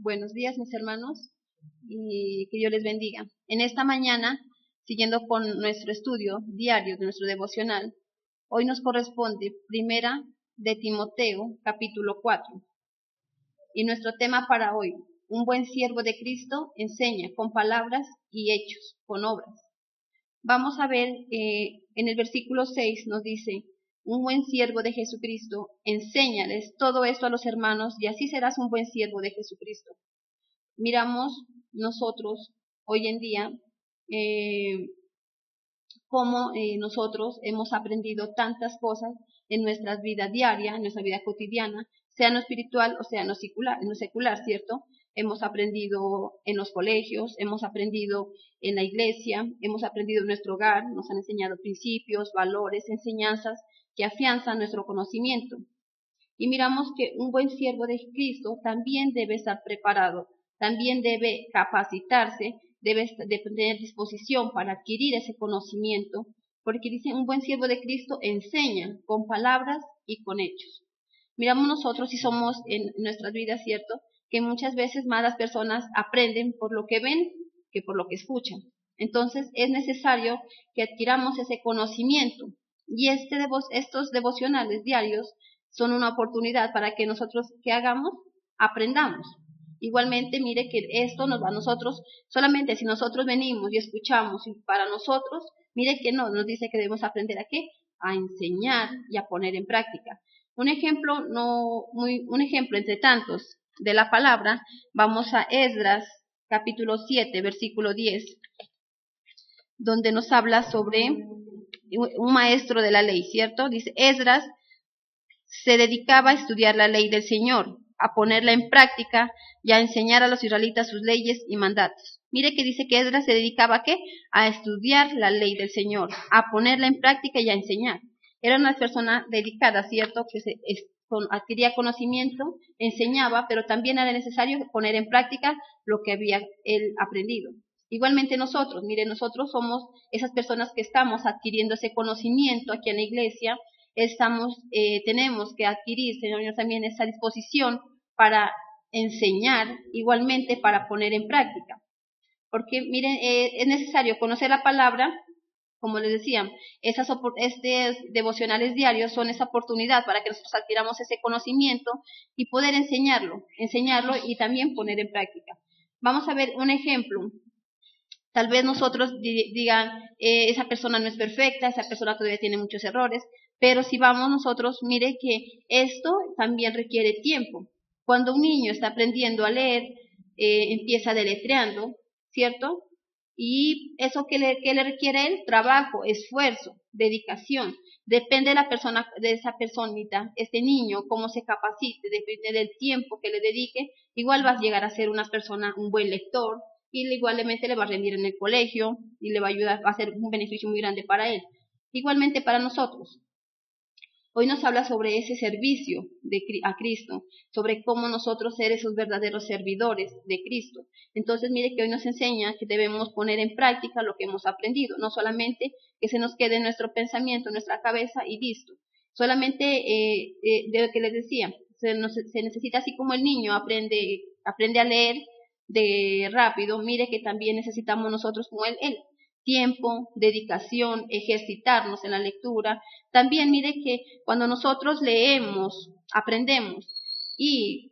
Buenos días, mis hermanos, y que Dios les bendiga. En esta mañana, siguiendo con nuestro estudio diario de nuestro devocional, hoy nos corresponde Primera de Timoteo, capítulo 4. Y nuestro tema para hoy, un buen siervo de Cristo enseña con palabras y hechos, con obras. Vamos a ver, en el versículo 6 nos dice, un buen siervo de Jesucristo, enséñales todo esto a los hermanos y así serás un buen siervo de Jesucristo. Miramos nosotros hoy en día cómo nosotros hemos aprendido tantas cosas en nuestra vida diaria, en nuestra vida cotidiana, sea en lo espiritual o sea en lo secular, ¿cierto? Hemos aprendido en los colegios, hemos aprendido en la iglesia, hemos aprendido en nuestro hogar, nos han enseñado principios, valores, enseñanzas que afianzan nuestro conocimiento. Y miramos que un buen siervo de Cristo también debe estar preparado, también debe capacitarse, debe tener disposición para adquirir ese conocimiento, porque dice, un buen siervo de Cristo enseña con palabras y con hechos. Miramos nosotros si somos en nuestras vidas, ¿cierto?, que muchas veces más las personas aprenden por lo que ven que por lo que escuchan. Entonces es necesario que adquiramos ese conocimiento y estos devocionales diarios son una oportunidad para que nosotros, ¿qué hagamos? Aprendamos. Igualmente, mire que esto nos va a nosotros, solamente si nosotros venimos y escuchamos y para nosotros, mire que no, nos dice que debemos aprender ¿a qué? A enseñar y a poner en práctica. Un ejemplo entre tantos de la palabra, vamos a Esdras, capítulo 7, versículo 10, donde nos habla sobre un maestro de la ley, ¿cierto? Dice, Esdras se dedicaba a estudiar la ley del Señor, a ponerla en práctica y a enseñar a los israelitas sus leyes y mandatos. Mire que dice que Esdras se dedicaba ¿a qué? A estudiar la ley del Señor, a ponerla en práctica y a enseñar. Era una persona dedicada, ¿cierto? Que adquiría conocimiento, enseñaba, pero también era necesario poner en práctica lo que había él aprendido. Igualmente nosotros, mire, nosotros somos esas personas que estamos adquiriendo ese conocimiento aquí en la iglesia. Tenemos que adquirir, Señor, también esa disposición para enseñar, igualmente para poner en práctica. Porque, miren, es necesario conocer la palabra, como les decía, estos devocionales diarios son esa oportunidad para que nosotros adquiramos ese conocimiento y poder enseñarlo y también poner en práctica. Vamos a ver un ejemplo. Tal vez nosotros digan, esa persona no es perfecta, esa persona todavía tiene muchos errores, pero si vamos nosotros, mire que esto también requiere tiempo. Cuando un niño está aprendiendo a leer, empieza deletreando, ¿cierto? Y eso que le requiere él, trabajo, esfuerzo, dedicación. Depende de la persona, de esa personita, este niño, cómo se capacite, depende del tiempo que le dedique. Igual va a llegar a ser una persona, un buen lector, y igualmente le va a rendir en el colegio y le va a ayudar, va a ser un beneficio muy grande para él. Igualmente para nosotros. Hoy nos habla sobre ese servicio a Cristo, sobre cómo nosotros ser esos verdaderos servidores de Cristo. Entonces, mire que hoy nos enseña que debemos poner en práctica lo que hemos aprendido, no solamente que se nos quede en nuestro pensamiento, en nuestra cabeza y listo. Solamente, de lo que les decía, se necesita, así como el niño aprende a leer de rápido, mire que también necesitamos nosotros como él tiempo, dedicación, ejercitarnos en la lectura. También mire que cuando nosotros leemos, aprendemos y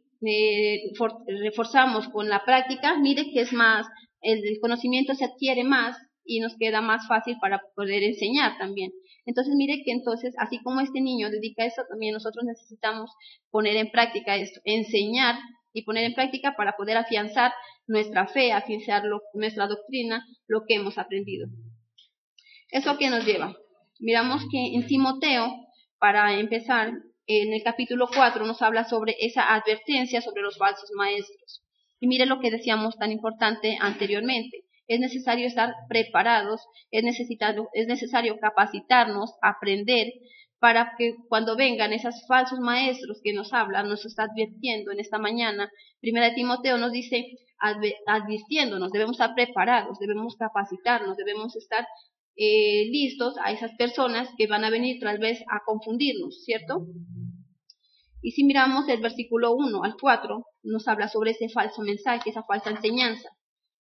reforzamos con la práctica, mire que es más, el conocimiento se adquiere más y nos queda más fácil para poder enseñar también. Entonces mire que entonces, así como este niño dedica eso, también nosotros necesitamos poner en práctica esto, enseñar y poner en práctica para poder afianzar nuestra fe, afianzar nuestra doctrina, lo que hemos aprendido. ¿Eso qué nos lleva? Miramos que en Timoteo, para empezar, en el capítulo 4 nos habla sobre esa advertencia sobre los falsos maestros. Y mire lo que decíamos tan importante anteriormente. Es necesario estar preparados, es necesario capacitarnos, aprender, para que cuando vengan esos falsos maestros que nos hablan, nos está advirtiendo en esta mañana. Primera de Timoteo nos dice, advirtiéndonos, debemos estar preparados, debemos capacitarnos, debemos estar listos a esas personas que van a venir tal vez a confundirnos, ¿cierto? Y si miramos el versículo 1 al 4, nos habla sobre ese falso mensaje, esa falsa enseñanza.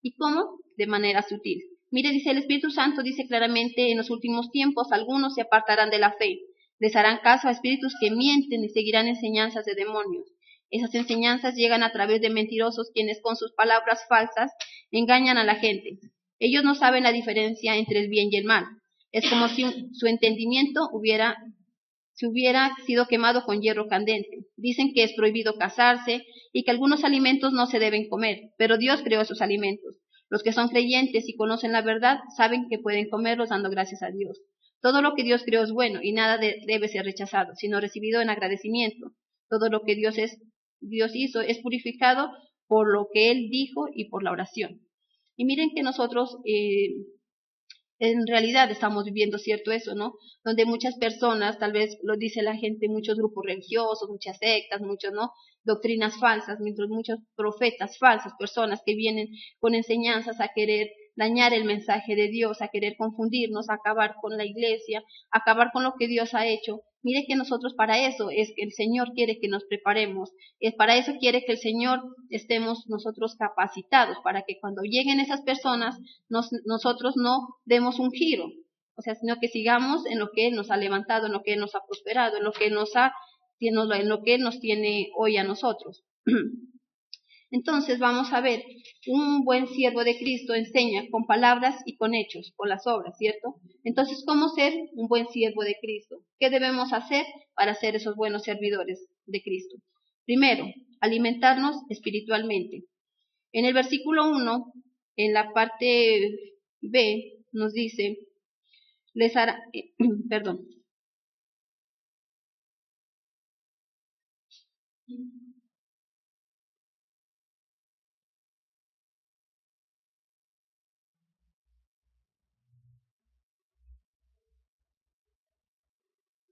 ¿Y cómo? De manera sutil. Mire, dice el Espíritu Santo, dice claramente, en los últimos tiempos algunos se apartarán de la fe, les harán caso a espíritus que mienten y seguirán enseñanzas de demonios. Esas enseñanzas llegan a través de mentirosos quienes con sus palabras falsas engañan a la gente. Ellos no saben la diferencia entre el bien y el mal. Es como si su entendimiento se hubiera sido quemado con hierro candente. Dicen que es prohibido casarse y que algunos alimentos no se deben comer, pero Dios creó esos alimentos. Los que son creyentes y conocen la verdad saben que pueden comerlos dando gracias a Dios. Todo lo que Dios creó es bueno y nada debe ser rechazado, sino recibido en agradecimiento. Todo lo que Dios hizo es purificado por lo que Él dijo y por la oración. Y miren que nosotros en realidad estamos viviendo cierto eso, ¿no? Donde muchas personas, tal vez lo dice la gente, muchos grupos religiosos, muchas sectas, muchos, ¿no? Doctrinas falsas, mientras muchos profetas falsas, personas que vienen con enseñanzas a querer dañar el mensaje de Dios, a querer confundirnos, a acabar con la iglesia, a acabar con lo que Dios ha hecho. Mire que nosotros para eso es que el Señor quiere que nos preparemos, es para eso quiere que el Señor estemos nosotros capacitados, para que cuando lleguen esas personas nosotros no demos un giro, o sea, sino que sigamos en lo que Él nos ha levantado, en lo que Él nos ha prosperado, en lo que Él nos tiene hoy a nosotros. Entonces vamos a ver, un buen siervo de Cristo enseña con palabras y con hechos, con las obras, ¿cierto? Entonces, ¿cómo ser un buen siervo de Cristo? ¿Qué debemos hacer para ser esos buenos servidores de Cristo? Primero, alimentarnos espiritualmente. En el versículo 1, en la parte B, nos dice, les hará, perdón.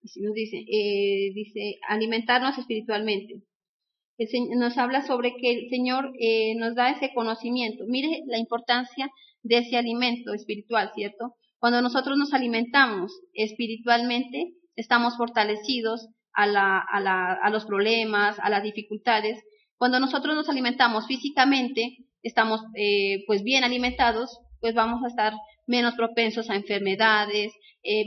Así nos dice alimentarnos espiritualmente. Nos habla sobre que el Señor nos da ese conocimiento. Mire la importancia de ese alimento espiritual, ¿cierto? Cuando nosotros nos alimentamos espiritualmente, estamos fortalecidos a los problemas, a las dificultades. Cuando nosotros nos alimentamos físicamente, estamos pues bien alimentados, pues vamos a estar menos propensos a enfermedades,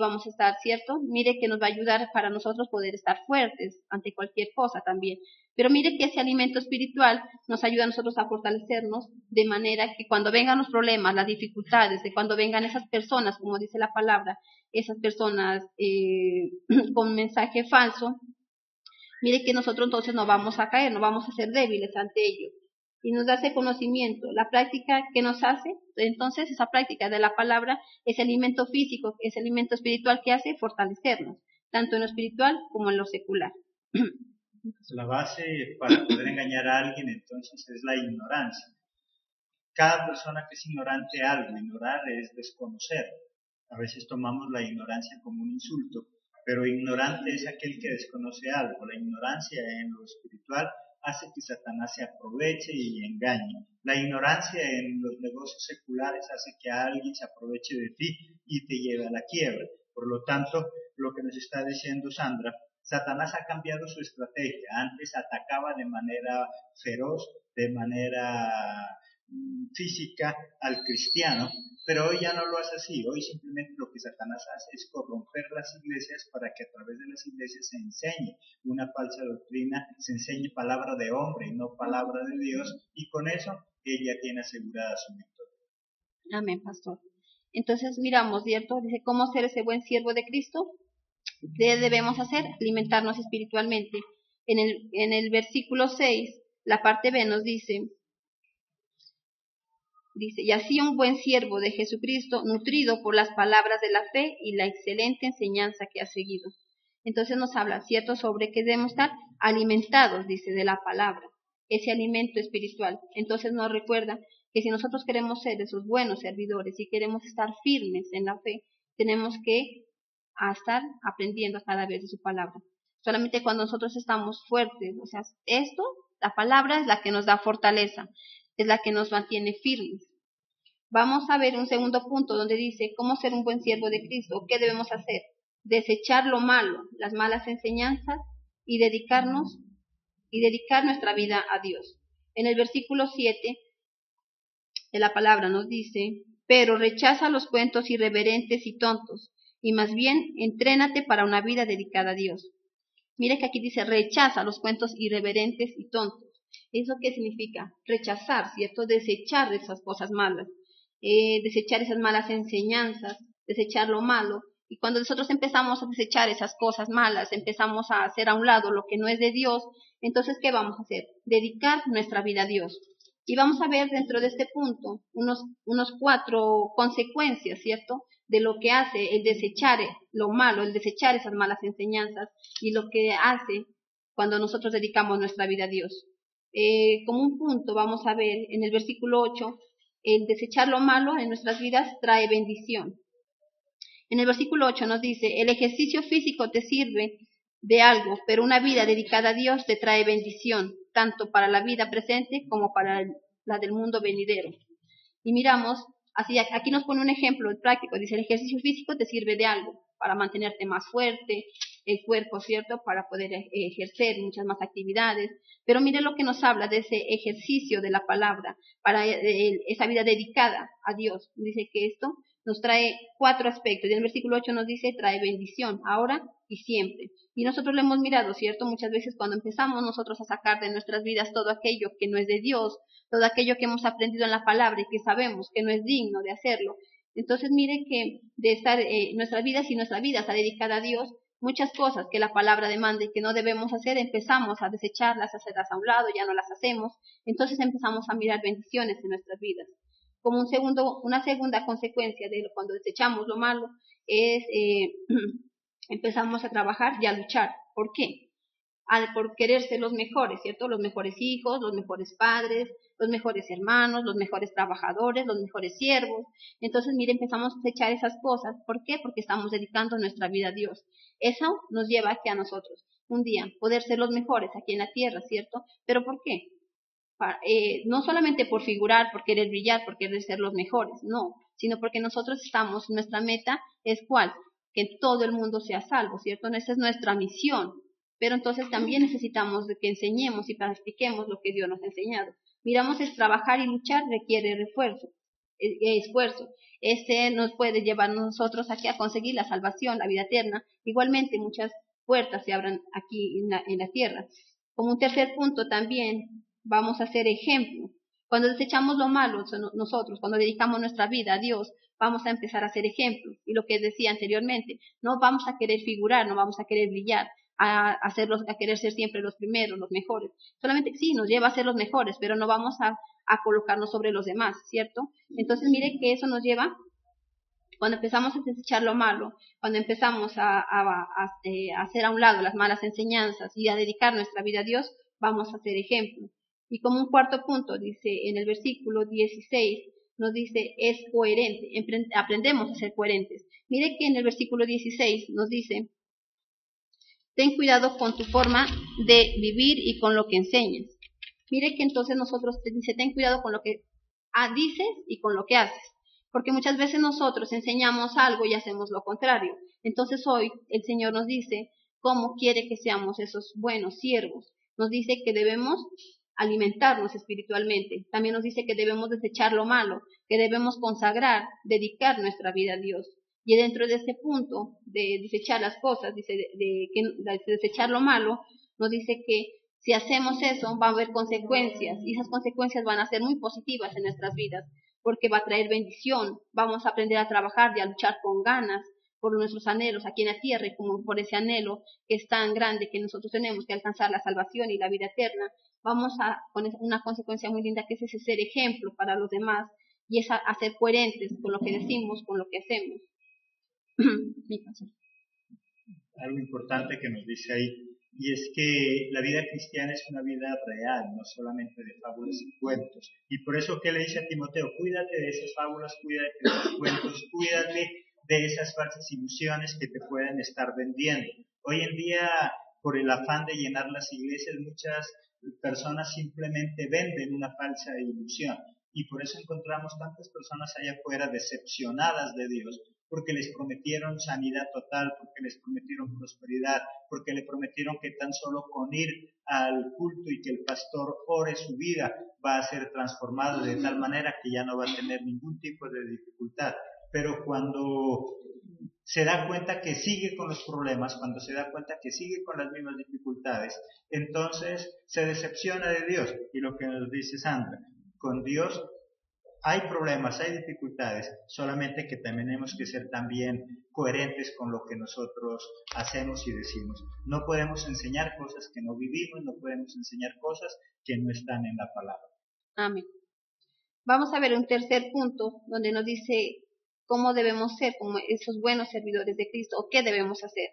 vamos a estar, ¿cierto? Mire que nos va a ayudar para nosotros poder estar fuertes ante cualquier cosa también. Pero mire que ese alimento espiritual nos ayuda a nosotros a fortalecernos de manera que cuando vengan los problemas, las dificultades, de cuando vengan esas personas, como dice la palabra, esas personas con mensaje falso, mire que nosotros entonces no vamos a caer, no vamos a ser débiles ante ellos. Y nos da ese conocimiento, la práctica que nos hace, entonces esa práctica de la palabra, ese alimento físico, ese alimento espiritual que hace fortalecernos, tanto en lo espiritual como en lo secular. La base para poder engañar a alguien entonces es la ignorancia. Cada persona que es ignorante a algo, ignorar es desconocer. A veces tomamos la ignorancia como un insulto, pero ignorante es aquel que desconoce algo. La ignorancia en lo espiritual hace que Satanás se aproveche y engañe. La ignorancia en los negocios seculares hace que alguien se aproveche de ti y te lleve a la quiebra. Por lo tanto, lo que nos está diciendo Sandra, Satanás ha cambiado su estrategia. Antes atacaba de manera feroz, de manera física al cristiano, pero hoy ya no lo hace así. Hoy simplemente lo que Satanás hace es corromper las iglesias para que a través de las iglesias se enseñe una falsa doctrina, se enseñe palabra de hombre y no palabra de Dios, y con eso ella tiene asegurada su victoria. Amén, pastor. Entonces miramos, ¿cierto? Dice, ¿cómo ser ese buen siervo de Cristo? ¿Qué debemos hacer? Alimentarnos espiritualmente. En el versículo 6, la parte B nos dice, y así un buen siervo de Jesucristo, nutrido por las palabras de la fe y la excelente enseñanza que ha seguido. Entonces nos habla, ¿cierto?, sobre que debemos estar alimentados, dice, de la palabra, ese alimento espiritual. Entonces nos recuerda que si nosotros queremos ser esos buenos servidores y queremos estar firmes en la fe, tenemos que estar aprendiendo cada vez de su palabra. Solamente cuando nosotros estamos fuertes, o sea, la palabra es la que nos da fortaleza, es la que nos mantiene firmes. Vamos a ver un segundo punto donde dice cómo ser un buen siervo de Cristo, qué debemos hacer. Desechar lo malo, las malas enseñanzas y dedicarnos y dedicar nuestra vida a Dios. En el versículo 7 de la palabra nos dice, pero rechaza los cuentos irreverentes y tontos, y más bien entrénate para una vida dedicada a Dios. Mire que aquí dice, rechaza los cuentos irreverentes y tontos. ¿Eso qué significa? Rechazar, ¿cierto? Desechar esas cosas malas, desechar esas malas enseñanzas, desechar lo malo. Y cuando nosotros empezamos a desechar esas cosas malas, empezamos a hacer a un lado lo que no es de Dios, entonces, ¿qué vamos a hacer? Dedicar nuestra vida a Dios. Y vamos a ver dentro de este punto unos 4 consecuencias, ¿cierto? De lo que hace el desechar lo malo, el desechar esas malas enseñanzas y lo que hace cuando nosotros dedicamos nuestra vida a Dios. Como un punto vamos a ver en el versículo 8, el desechar lo malo en nuestras vidas trae bendición. En el versículo 8 nos dice, el ejercicio físico te sirve de algo, pero una vida dedicada a Dios te trae bendición, tanto para la vida presente como para la del mundo venidero. Y miramos, así aquí nos pone un ejemplo práctico, dice, el ejercicio físico te sirve de algo, para mantenerte más fuerte, el cuerpo, ¿cierto?, para poder ejercer muchas más actividades. Pero mire lo que nos habla de ese ejercicio de la palabra, para esa vida dedicada a Dios. Dice que esto nos trae 4 aspectos. Y en el versículo 8 nos dice, trae bendición, ahora y siempre. Y nosotros lo hemos mirado, ¿cierto? Muchas veces cuando empezamos nosotros a sacar de nuestras vidas todo aquello que no es de Dios, todo aquello que hemos aprendido en la palabra y que sabemos que no es digno de hacerlo. Entonces mire que de estar nuestras vidas, si nuestra vida está dedicada a Dios, muchas cosas que la palabra demanda y que no debemos hacer, empezamos a desecharlas, a hacerlas a un lado, ya no las hacemos. Entonces empezamos a mirar bendiciones en nuestras vidas. Como una segunda consecuencia de cuando desechamos lo malo es empezamos a trabajar y a luchar. ¿Por qué? Por querer ser los mejores, ¿cierto? Los mejores hijos, los mejores padres, los mejores hermanos, los mejores trabajadores, los mejores siervos. Entonces, mire, empezamos a desechar esas cosas. ¿Por qué? Porque estamos dedicando nuestra vida a Dios. Eso nos lleva a que a nosotros, un día, poder ser los mejores aquí en la tierra, ¿cierto? ¿Pero por qué? No solamente por figurar, por querer brillar, por querer ser los mejores, no, sino porque nosotros estamos, nuestra meta es ¿cuál? Que todo el mundo sea salvo, ¿cierto? Esa es nuestra misión. Pero entonces también necesitamos de que enseñemos y practiquemos lo que Dios nos ha enseñado. Miramos, es trabajar y luchar requiere esfuerzo. Ese nos puede llevar a nosotros aquí a conseguir la salvación, la vida eterna. Igualmente muchas puertas se abran aquí en la tierra. Como un tercer punto también vamos a ser ejemplo. Cuando desechamos lo malo nosotros, cuando dedicamos nuestra vida a Dios, vamos a empezar a ser ejemplo. Y lo que decía anteriormente, no vamos a querer figurar, no vamos a querer brillar, a querer ser siempre los primeros, los mejores. Solamente sí, nos lleva a ser los mejores, pero no vamos a colocarnos sobre los demás, ¿cierto? Entonces mire que eso nos lleva, cuando empezamos a desechar lo malo, cuando empezamos a hacer a un lado las malas enseñanzas y a dedicar nuestra vida a Dios, vamos a ser ejemplo. Y como un cuarto punto, dice en el versículo 16, nos dice, es coherente, aprendemos a ser coherentes. Mire que en el versículo 16 nos dice, ten cuidado con tu forma de vivir y con lo que enseñas. Mire que entonces nosotros te dice, ten cuidado con lo que dices y con lo que haces. Porque muchas veces nosotros enseñamos algo y hacemos lo contrario. Entonces hoy el Señor nos dice cómo quiere que seamos esos buenos siervos. Nos dice que debemos alimentarnos espiritualmente. También nos dice que debemos desechar lo malo, que debemos consagrar, dedicar nuestra vida a Dios. Y dentro de este punto de desechar las cosas, dice de desechar lo malo, nos dice que si hacemos eso va a haber consecuencias y esas consecuencias van a ser muy positivas en nuestras vidas porque va a traer bendición, vamos a aprender a trabajar y a luchar con ganas por nuestros anhelos aquí en la tierra y como por ese anhelo que es tan grande que nosotros tenemos que alcanzar la salvación y la vida eterna, vamos a poner una consecuencia muy linda que es ese ser ejemplo para los demás y es a ser coherentes con lo que decimos, con lo que hacemos. Algo importante que nos dice ahí, y es que la vida cristiana es una vida real, no solamente de fábulas y cuentos. Y por eso que le dice a Timoteo, cuídate de esas fábulas, cuídate de esos cuentos, cuídate de esas falsas ilusiones que te pueden estar vendiendo. Hoy en día, por el afán de llenar las iglesias, muchas personas simplemente venden una falsa ilusión. Y por eso encontramos tantas personas allá afuera decepcionadas de Dios, porque les prometieron sanidad total, porque les prometieron prosperidad, porque le prometieron que tan solo con ir al culto y que el pastor ore su vida va a ser transformado de tal manera que ya no va a tener ningún tipo de dificultad. Pero cuando se da cuenta que sigue con los problemas, cuando se da cuenta que sigue con las mismas dificultades, entonces se decepciona de Dios. Y lo que nos dice Sandra, con Dios hay problemas, hay dificultades, solamente que tenemos que ser también coherentes con lo que nosotros hacemos y decimos. No podemos enseñar cosas que no vivimos, no podemos enseñar cosas que no están en la palabra. Amén. Vamos a ver un tercer punto donde nos dice cómo debemos ser como esos buenos servidores de Cristo o qué debemos hacer.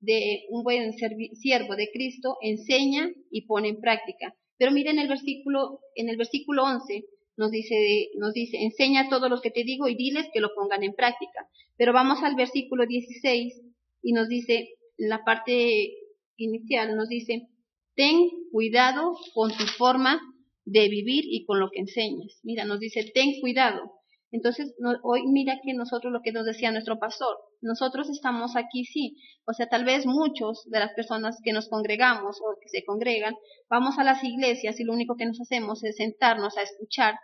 De un buen siervo de Cristo enseña y pone en práctica. Pero miren en el versículo 11 nos dice, enseña todo lo que te digo y diles que lo pongan en práctica. Pero vamos al versículo 16 y nos dice, en la parte inicial nos dice, ten cuidado con tu forma de vivir y con lo que enseñas. Mira, nos dice, ten cuidado. Entonces, hoy mira que nosotros, lo que nos decía nuestro pastor, nosotros estamos aquí, sí, o sea, tal vez muchos de las personas que nos congregamos o que se congregan, vamos a las iglesias y lo único que nos hacemos es sentarnos a escuchar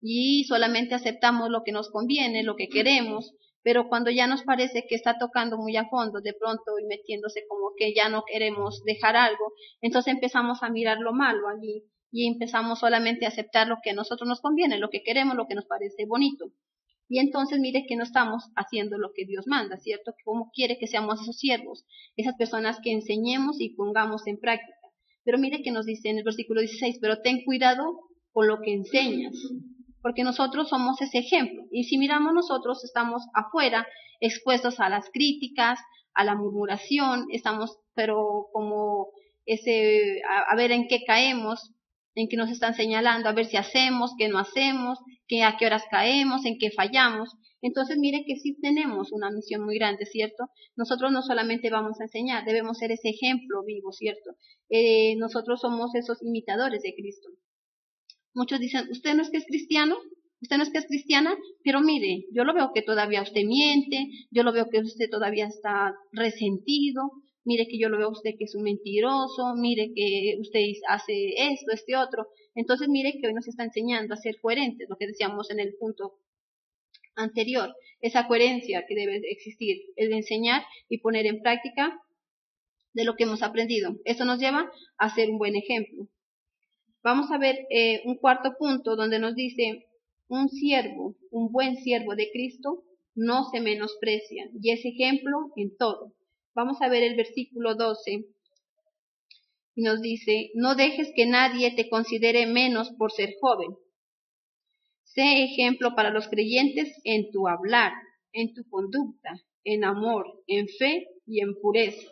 y solamente aceptamos lo que nos conviene, lo que queremos, pero cuando ya nos parece que está tocando muy a fondo, de pronto y metiéndose como que ya no queremos dejar algo, entonces empezamos a mirar lo malo allí y empezamos solamente a aceptar lo que a nosotros nos conviene, lo que queremos, lo que nos parece bonito. Y entonces mire que no estamos haciendo lo que Dios manda, ¿cierto? ¿Cómo quiere que seamos esos siervos? Esas personas que enseñemos y pongamos en práctica. Pero mire que nos dice en el versículo 16, pero ten cuidado con lo que enseñas, porque nosotros somos ese ejemplo. Y si miramos nosotros, estamos afuera, expuestos a las críticas, a la murmuración, estamos, pero como a ver en qué caemos, en qué nos están señalando, a ver si hacemos, qué no hacemos, a qué horas caemos, en qué fallamos. Entonces mire que sí tenemos una misión muy grande, ¿cierto? Nosotros no solamente vamos a enseñar, debemos ser ese ejemplo vivo, ¿cierto? Nosotros somos esos imitadores de Cristo. Muchos dicen, ¿usted no es que es cristiano? ¿Usted no es que es cristiana? Pero mire, yo lo veo que todavía usted miente, yo lo veo que usted todavía está resentido, mire que yo lo veo a usted que es un mentiroso, mire que usted hace esto, este otro. Entonces mire que hoy nos está enseñando a ser coherentes, lo que decíamos en el punto anterior, esa coherencia que debe existir, el de enseñar y poner en práctica de lo que hemos aprendido. Eso nos lleva a ser un buen ejemplo. Vamos a ver un cuarto punto donde nos dice, un buen siervo de Cristo no se menosprecia y es ejemplo en todo. Vamos a ver el versículo 12 y nos dice, no dejes que nadie te considere menos por ser joven. Sé ejemplo para los creyentes en tu hablar, en tu conducta, en amor, en fe y en pureza.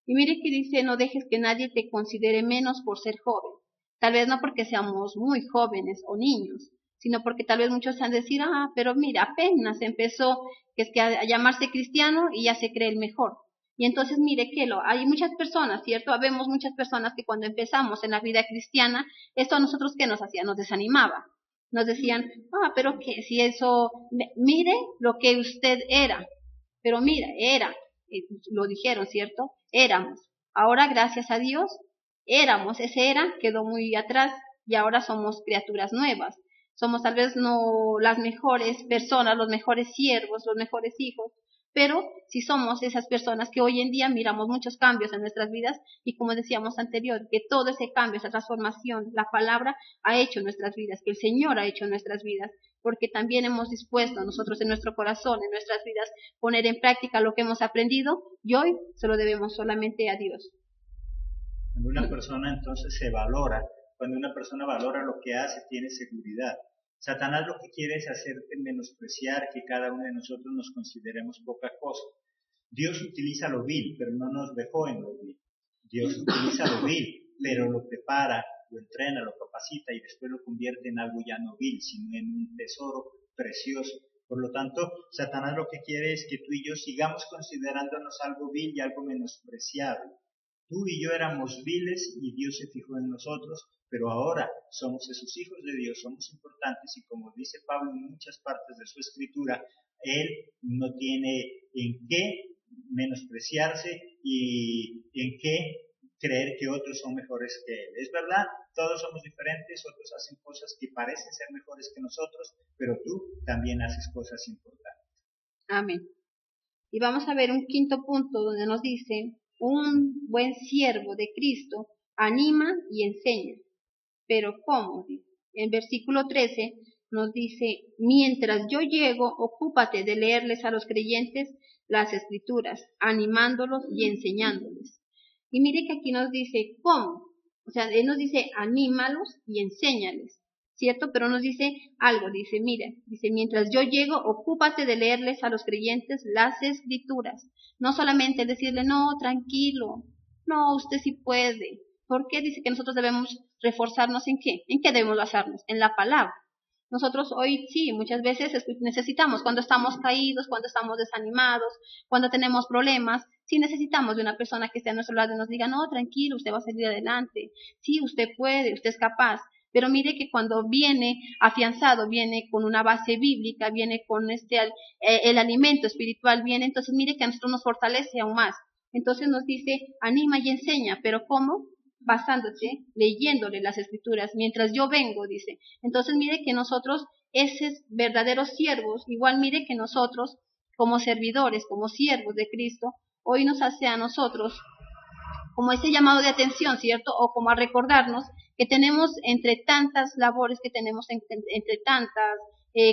Y mire que dice, no dejes que nadie te considere menos por ser joven. Tal vez no porque seamos muy jóvenes o niños, sino porque tal vez muchos han de decir, pero mira, apenas empezó a llamarse cristiano y ya se cree el mejor. Y entonces mire que hay muchas personas, ¿cierto? Habemos muchas personas que cuando empezamos en la vida cristiana, esto a nosotros ¿qué nos hacía? Nos desanimaba. Nos decían, pero que si eso, mire lo que usted era. Pero mira, era, lo dijeron, ¿cierto? Éramos. Ahora, gracias a Dios, éramos, ese era quedó muy atrás y ahora somos criaturas nuevas. Somos tal vez no las mejores personas, los mejores siervos, los mejores hijos, pero sí somos esas personas que hoy en día miramos muchos cambios en nuestras vidas y como decíamos anterior, que todo ese cambio, esa transformación, la palabra ha hecho en nuestras vidas, que el Señor ha hecho en nuestras vidas, porque también hemos dispuesto nosotros en nuestro corazón, en nuestras vidas, poner en práctica lo que hemos aprendido y hoy se lo debemos solamente a Dios. Cuando una persona entonces se valora, cuando una persona valora lo que hace, tiene seguridad. Satanás lo que quiere es hacerte menospreciar, que cada uno de nosotros nos consideremos poca cosa. Dios utiliza lo vil, pero no nos dejó en lo vil. Dios utiliza lo vil, pero lo prepara, lo entrena, lo capacita y después lo convierte en algo ya no vil, sino en un tesoro precioso. Por lo tanto, Satanás lo que quiere es que tú y yo sigamos considerándonos algo vil y algo menospreciable. Tú y yo éramos viles y Dios se fijó en nosotros, pero ahora somos esos hijos de Dios, somos importantes y como dice Pablo en muchas partes de su escritura, Él no tiene en qué menospreciarse y en qué creer que otros son mejores que Él. Es verdad, todos somos diferentes, otros hacen cosas que parecen ser mejores que nosotros, pero tú también haces cosas importantes. Amén. Y vamos a ver un quinto punto donde nos dice, un buen siervo de Cristo anima y enseña. Pero ¿cómo? En versículo 13 nos dice, mientras yo llego, ocúpate de leerles a los creyentes las escrituras, animándolos y enseñándoles. Y mire que aquí nos dice, ¿cómo? O sea, él nos dice, anímalos y enséñales, ¿cierto? Pero nos dice algo, dice, mira, dice, mientras yo llego, ocúpate de leerles a los creyentes las escrituras. No solamente decirle, no, tranquilo, no, usted sí puede. ¿Por qué dice que nosotros debemos reforzarnos en qué? ¿En qué debemos basarnos? En la palabra. Nosotros hoy sí, muchas veces necesitamos, cuando estamos caídos, cuando estamos desanimados, cuando tenemos problemas, sí necesitamos de una persona que esté a nuestro lado y nos diga, no, tranquilo, usted va a salir adelante, sí, usted puede, usted es capaz. Pero mire que cuando viene afianzado, viene con una base bíblica, viene con el alimento espiritual, viene, entonces mire que a nosotros nos fortalece aún más. Entonces nos dice, anima y enseña, pero ¿cómo? Basándose, leyéndole las escrituras, mientras yo vengo, dice. Entonces mire que nosotros, esos verdaderos siervos, igual mire que nosotros, como servidores, como siervos de Cristo, hoy nos hace a nosotros como ese llamado de atención, ¿cierto? O como a recordarnos que tenemos entre tantas labores que tenemos, entre tantos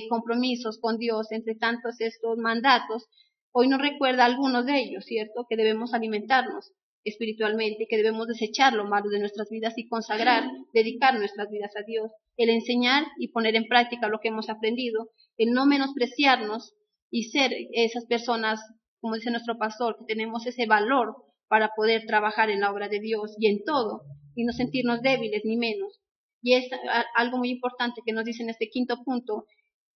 compromisos con Dios, entre tantos estos mandatos, hoy nos recuerda algunos de ellos, ¿cierto? Que debemos alimentarnos espiritualmente, que debemos desechar lo malo de nuestras vidas y consagrar, dedicar nuestras vidas a Dios, el enseñar y poner en práctica lo que hemos aprendido, el no menospreciarnos y ser esas personas, como dice nuestro pastor, que tenemos ese valor para poder trabajar en la obra de Dios y en todo, y no sentirnos débiles ni menos. Y es algo muy importante que nos dice en este quinto punto,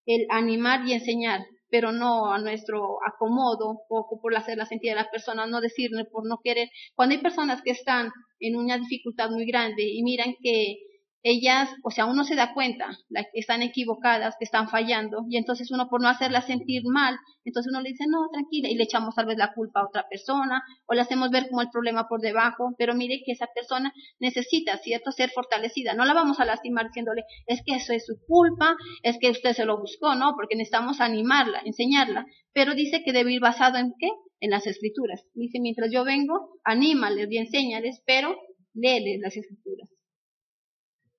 el animar y enseñar, pero no a nuestro acomodo, o por hacer la sentida de las personas, no decirle por no querer. Cuando hay personas que están en una dificultad muy grande y miran que ellas, o sea, uno se da cuenta que están equivocadas, que están fallando, y entonces uno por no hacerlas sentir mal, entonces uno le dice, no, tranquila, y le echamos tal vez la culpa a otra persona, o le hacemos ver como el problema por debajo, pero mire que esa persona necesita, ¿cierto?, ser fortalecida. No la vamos a lastimar diciéndole, es que eso es su culpa, es que usted se lo buscó, ¿no? Porque necesitamos animarla, enseñarla, pero dice que debe ir basado en ¿qué? En las escrituras. Dice, mientras yo vengo, anímales y enséñales, pero léeles las escrituras.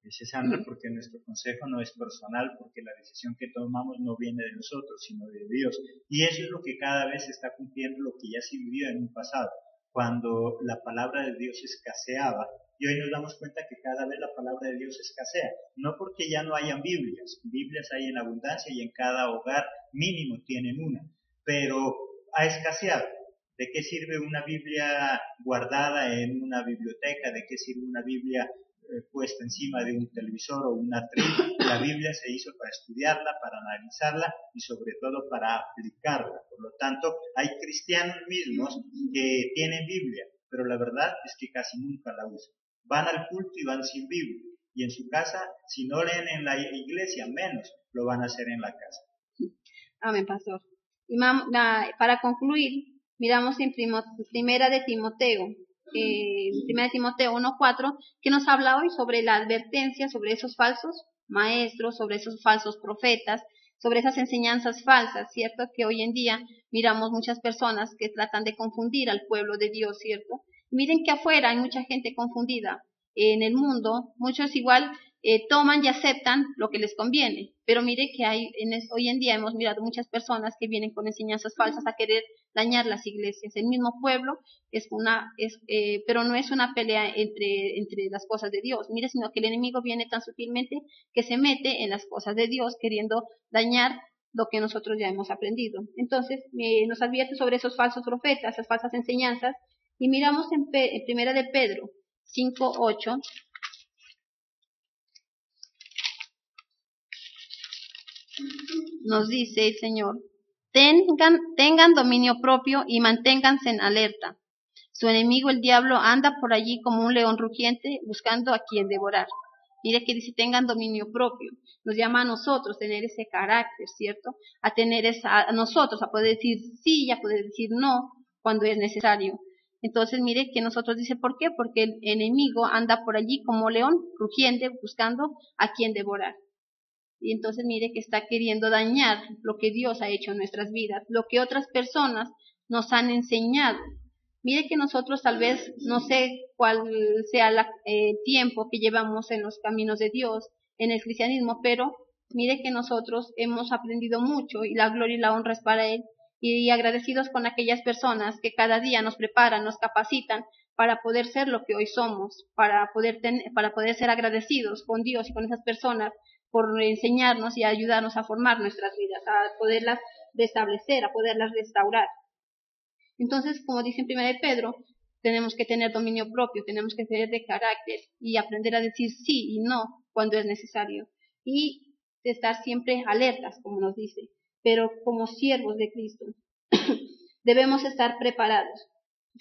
Dice Sandra, porque nuestro consejo no es personal, porque la decisión que tomamos no viene de nosotros, sino de Dios. Y eso es lo que cada vez está cumpliendo lo que ya se vivió en un pasado, cuando la palabra de Dios escaseaba. Y hoy nos damos cuenta que cada vez la palabra de Dios escasea. No porque ya no hayan Biblias. Biblias hay en abundancia y en cada hogar mínimo tienen una. Pero ha escaseado. ¿De qué sirve una Biblia guardada en una biblioteca? ¿De qué sirve una Biblia puesta encima de un televisor o una atril? La Biblia se hizo para estudiarla, para analizarla y sobre todo para aplicarla. Por lo tanto, hay cristianos mismos que tienen Biblia, pero la verdad es que casi nunca la usan. Van al culto y van sin Biblia. Y en su casa, si no leen en la iglesia, menos lo van a hacer en la casa. Amén, pastor. Y para concluir, miramos en Primera de Timoteo. Primera de Timoteo 1:4, que nos habla hoy sobre la advertencia, sobre esos falsos maestros, sobre esos falsos profetas, sobre esas enseñanzas falsas, ¿cierto? Que hoy en día miramos muchas personas que tratan de confundir al pueblo de Dios, ¿cierto? Miren que afuera hay mucha gente confundida. En el mundo, muchos igual toman y aceptan lo que les conviene, pero mire que hoy en día hemos mirado muchas personas que vienen con enseñanzas falsas a querer dañar las iglesias. El mismo pueblo pero no es una pelea entre las cosas de Dios, mire, sino que el enemigo viene tan sutilmente que se mete en las cosas de Dios queriendo dañar lo que nosotros ya hemos aprendido. Entonces nos advierte sobre esos falsos profetas, esas falsas enseñanzas, y miramos en Primera de Pedro 5:8. Nos dice el Señor, tengan dominio propio y manténganse en alerta. Su enemigo, el diablo, anda por allí como un león rugiente buscando a quien devorar. Mire que dice, tengan dominio propio. Nos llama a nosotros tener ese carácter, ¿cierto? A nosotros, a poder decir sí y a poder decir no cuando es necesario. Entonces, mire que nosotros dice, ¿por qué? Porque el enemigo anda por allí como león rugiente buscando a quien devorar. Y entonces mire que está queriendo dañar lo que Dios ha hecho en nuestras vidas, lo que otras personas nos han enseñado. Mire que nosotros tal vez, no sé cuál sea el tiempo que llevamos en los caminos de Dios, en el cristianismo, pero mire que nosotros hemos aprendido mucho y la gloria y la honra es para Él, y agradecidos con aquellas personas que cada día nos preparan, nos capacitan para poder ser lo que hoy somos, para poder ser agradecidos con Dios y con esas personas por enseñarnos y ayudarnos a formar nuestras vidas, a poderlas restablecer, a poderlas restaurar. Entonces, como dice en 1 de Pedro, tenemos que tener dominio propio, tenemos que tener de carácter y aprender a decir sí y no cuando es necesario. Y de estar siempre alertas, como nos dice, pero como siervos de Cristo. Debemos estar preparados.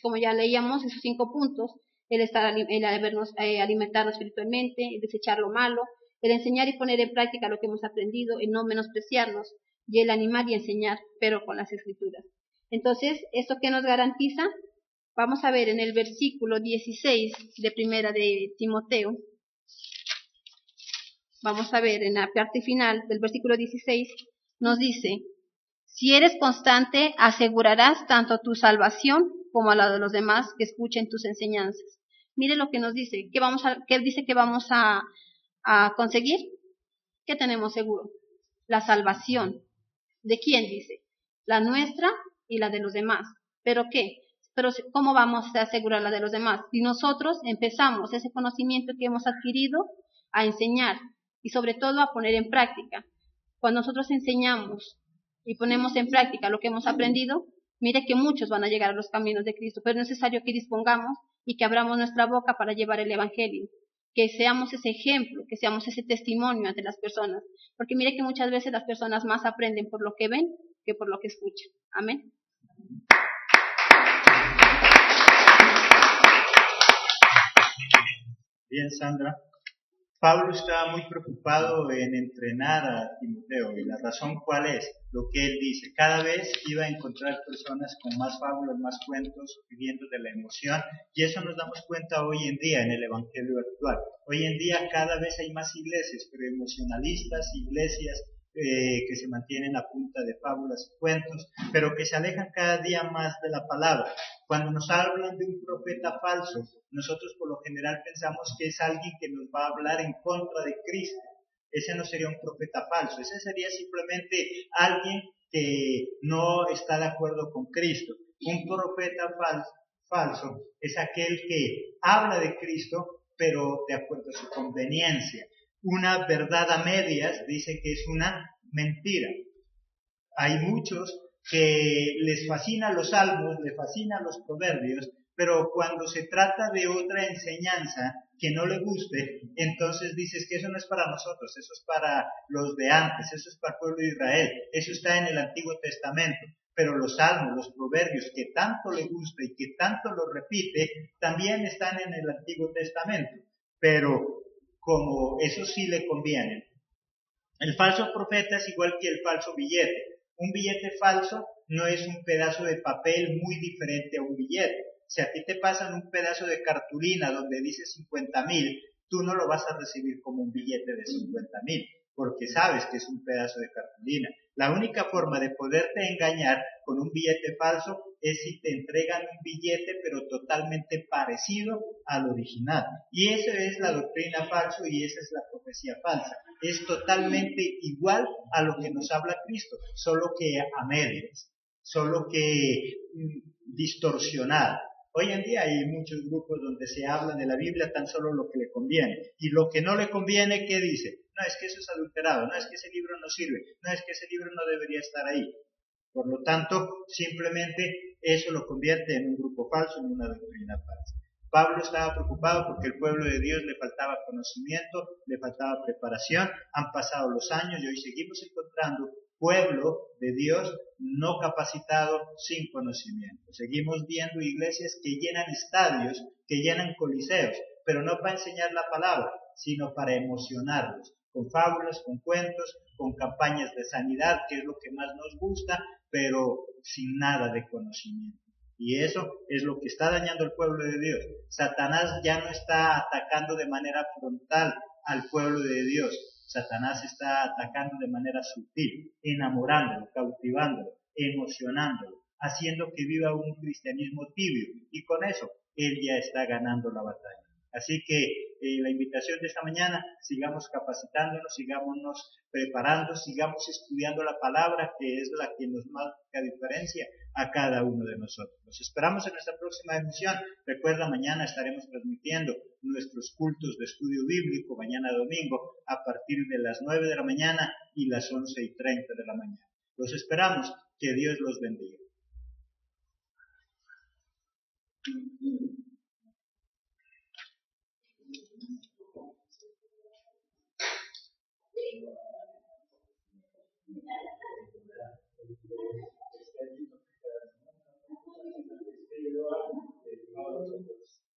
Como ya leíamos esos 5 puntos, el habernos alimentarnos espiritualmente, el desechar lo malo, el enseñar y poner en práctica lo que hemos aprendido, el no menospreciarnos y el animar y enseñar, pero con las Escrituras. Entonces, ¿esto qué nos garantiza? Vamos a ver en el versículo 16 de primera de Timoteo. Vamos a ver en la parte final del versículo 16, nos dice, si eres constante, asegurarás tanto tu salvación como a la de los demás que escuchen tus enseñanzas. Mire lo que nos dice, ¿qué dice que vamos a conseguir? ¿Qué tenemos seguro? La salvación. ¿De quién dice? La nuestra y la de los demás. ¿Pero qué? Pero ¿cómo vamos a asegurar la de los demás? Si nosotros empezamos ese conocimiento que hemos adquirido a enseñar y sobre todo a poner en práctica. Cuando nosotros enseñamos y ponemos en práctica lo que hemos aprendido, mire que muchos van a llegar a los caminos de Cristo, pero es necesario que dispongamos y que abramos nuestra boca para llevar el Evangelio, que seamos ese ejemplo, que seamos ese testimonio ante las personas, porque mire que muchas veces las personas más aprenden por lo que ven que por lo que escuchan. Amén. Bien, Sandra. Pablo estaba muy preocupado en entrenar a Timoteo, y la razón cuál es, lo que él dice, cada vez iba a encontrar personas con más fábulas, más cuentos, viviendo de la emoción, y eso nos damos cuenta hoy en día en el evangelio actual. Hoy en día cada vez hay más iglesias, pero emocionalistas, iglesias que se mantienen a punta de fábulas y cuentos, pero que se alejan cada día más de la palabra. Cuando nos hablan de un profeta falso, nosotros por lo general pensamos que es alguien que nos va a hablar en contra de Cristo. Ese no sería un profeta falso, ese sería simplemente alguien que no está de acuerdo con Cristo. Un profeta falso es aquel que habla de Cristo, pero de acuerdo a su conveniencia. Una verdad a medias dice que es una mentira. Hay muchos que les fascinan los salmos, les fascinan los proverbios, pero cuando se trata de otra enseñanza que no le guste, entonces dices que eso no es para nosotros, eso es para los de antes, eso es para el pueblo de Israel, eso está en el Antiguo Testamento. Pero los salmos, los proverbios que tanto le gusta y que tanto lo repite, también están en el Antiguo Testamento. Pero como eso sí le conviene. El falso profeta es igual que el falso billete. Un billete falso no es un pedazo de papel muy diferente a un billete. Si a ti te pasan un pedazo de cartulina donde dice 50,000, tú no lo vas a recibir como un billete de 50,000, porque sabes que es un pedazo de cartulina. La única forma de poderte engañar con un billete falso es si te entregan un billete pero totalmente parecido al original. Y esa es la doctrina falsa y esa es la profecía falsa. Es totalmente igual a lo que nos habla Cristo, solo que a medias, solo que distorsionado. Hoy en día hay muchos grupos donde se habla de la Biblia tan solo lo que le conviene. Y lo que no le conviene, ¿qué dice? No, es que eso es adulterado, no, es que ese libro no sirve, no, es que ese libro no debería estar ahí. Por lo tanto, simplemente eso lo convierte en un grupo falso, en una doctrina falsa. Pablo estaba preocupado porque el pueblo de Dios le faltaba conocimiento, le faltaba preparación. Han pasado los años y hoy seguimos encontrando pueblo de Dios no capacitado, sin conocimiento. Seguimos viendo iglesias que llenan estadios, que llenan coliseos, pero no para enseñar la palabra, sino para emocionarlos, con fábulas, con cuentos, con campañas de sanidad, que es lo que más nos gusta, pero sin nada de conocimiento. Y eso es lo que está dañando al pueblo de Dios. Satanás ya no está atacando de manera frontal al pueblo de Dios. Satanás está atacando de manera sutil, enamorándolo, cautivándolo, emocionándolo, haciendo que viva un cristianismo tibio. Y con eso, él ya está ganando la batalla. Así que la invitación de esta mañana, sigamos capacitándonos, sigámonos preparando, sigamos estudiando la palabra, que es la que nos marca diferencia a cada uno de nosotros. Los esperamos en nuestra próxima emisión. Recuerda, mañana estaremos transmitiendo nuestros cultos de estudio bíblico, mañana domingo, a partir de las 9 de la mañana y las 11:30 de la mañana. Los esperamos. Que Dios los bendiga.